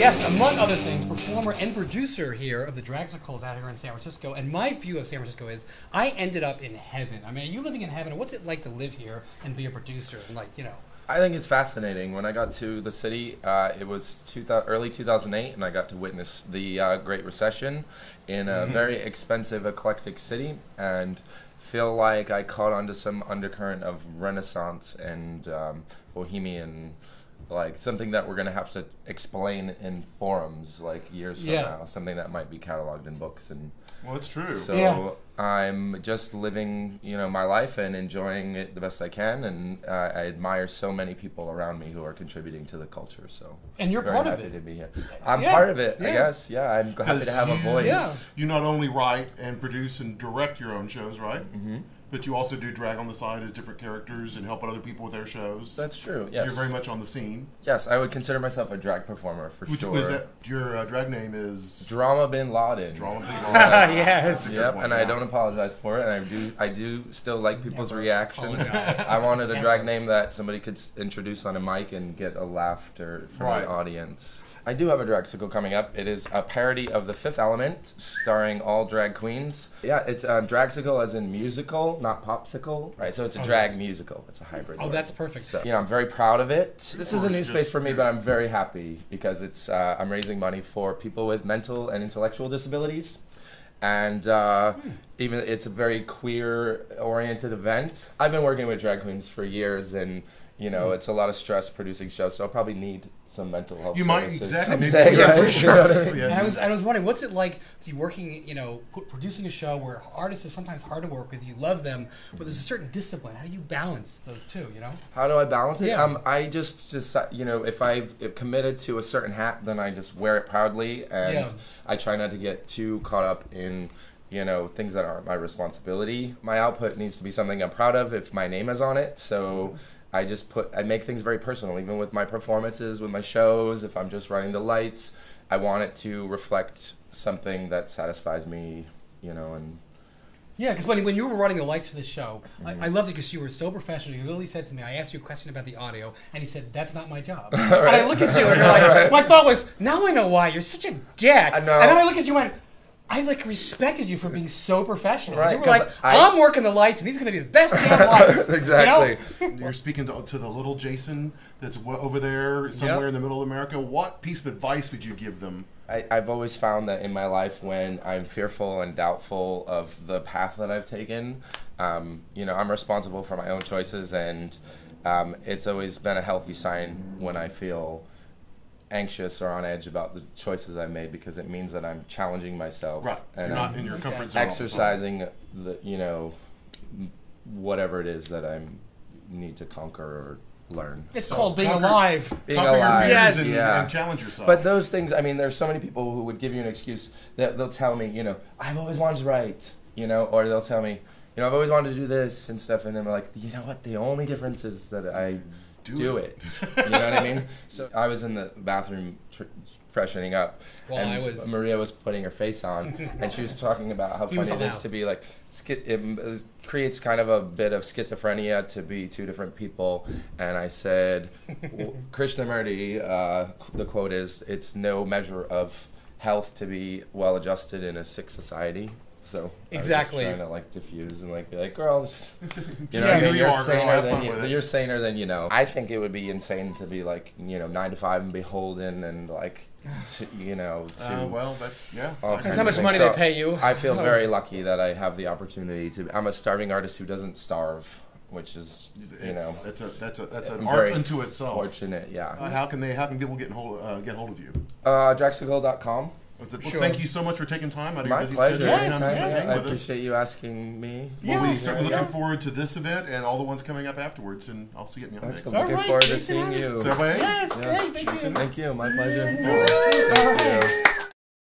Yes, among other things, performer and producer here of the Dragsicals out here in San Francisco. And my view of San Francisco is, I ended up in heaven. I mean, are you living in heaven? What's it like to live here and be a producer? And like, you know. I think it's fascinating. When I got to the city, it was early 2008, and I got to witness the Great Recession in a very expensive, eclectic city, and feel like I caught onto some undercurrent of Renaissance and bohemian, like something that we're going to have to explain in forums like years from now, something that might be cataloged in books. And well, it's true. So I'm just living, you know, my life and enjoying it the best I can, and I admire so many people around me who are contributing to the culture. So and you're part of it. To be here. I'm part of it, I guess. Yeah, I'm happy to have a voice. Yeah. You not only write and produce and direct your own shows, right? Mm-hmm. But you also do drag on the side as different characters and help other people with their shows. That's true, yes. You're very much on the scene. Yes, I would consider myself a drag performer, for sure. Was that, your drag name is? Drama Bin Laden. Drama Bin Laden. Yes. Yep, and I don't apologize for it, and I do still like people's reactions. I wanted a drag name that somebody could introduce on a mic and get a laughter from the audience. I do have a Dragsical coming up. It is a parody of The Fifth Element, starring all drag queens. Yeah, it's Dragsical as in musical, not popsicle. Right, so it's a drag musical. It's a hybrid. Oh, that's perfect. So, you know, I'm very proud of it. This is a new space for me, but I'm very happy because it's I'm raising money for people with mental and intellectual disabilities. And even it's a very queer-oriented event. I've been working with drag queens for years, and you know, it's a lot of stress producing shows, so I'll probably need some mental health services exactly. someday, Yeah, right? for sure. And I was wondering, what's it like to be working, you know, producing a show where artists are sometimes hard to work with, you love them, but there's a certain discipline. How do you balance those two, you know? How do I balance it? Yeah. I just, you know, if I've committed to a certain hat, then I just wear it proudly, and I try not to get too caught up in, you know, things that aren't my responsibility. My output needs to be something I'm proud of if my name is on it, so I make things very personal, even with my performances, with my shows. If I'm just running the lights, I want it to reflect something that satisfies me, you know, and yeah, because when you were running the lights for the show, I loved it because you were so professional. You literally said to me, I asked you a question about the audio, and you said, that's not my job. And I look at you, and you're like, my thought was, now I know why. You're such a dick. And then I look at you and went, I like respected you for being so professional. Right, you were like, I'm working the lights, and he's going to be the best damn lights. Exactly. You know? You're speaking to the little Jason that's over there somewhere in the middle of America. What piece of advice would you give them? I've always found that in my life, when I'm fearful and doubtful of the path that I've taken, you know, I'm responsible for my own choices, and it's always been a healthy sign when I feel anxious or on edge about the choices I made, because it means that I'm challenging myself. Right. And you're not in your comfort zone. Exercising the, you know, whatever it is that I need to conquer or learn. It's called being alive. Being alive. Your fears and challenge yourself. But those things, I mean, there's so many people who would give you an excuse that they'll tell me, you know, I've always wanted to write, you know, or they'll tell me, you know, I've always wanted to do this and stuff, and I'm like, you know what, the only difference is that I do it. You know what I mean? So I was in the bathroom freshening up, and Maria was putting her face on, and she was talking about how funny it is to be like, it creates kind of a bit of schizophrenia to be two different people. And I said, Krishnamurti, the quote is, it's no measure of health to be well adjusted in a sick society. So exactly, I was just trying to like diffuse and like be like, girls, you know, you're saner than you know. I think it would be insane to be like, you know, 9 to 5 and beholden and like, you know, well, that's That's how much money they pay you. I feel very lucky that I have the opportunity to. I'm a starving artist who doesn't starve, which is, you know, that's an art unto itself. Fortunate, yeah. How can people get hold of you? Dragsical.com. Well, thank you so much for taking time out of your busy pleasure. schedule. I appreciate you asking me. Well, we're certainly looking forward to this event and all the ones coming up afterwards, and I'll see you at the next. Looking forward to seeing you. So, yes, great, Thank you. My pleasure. All right.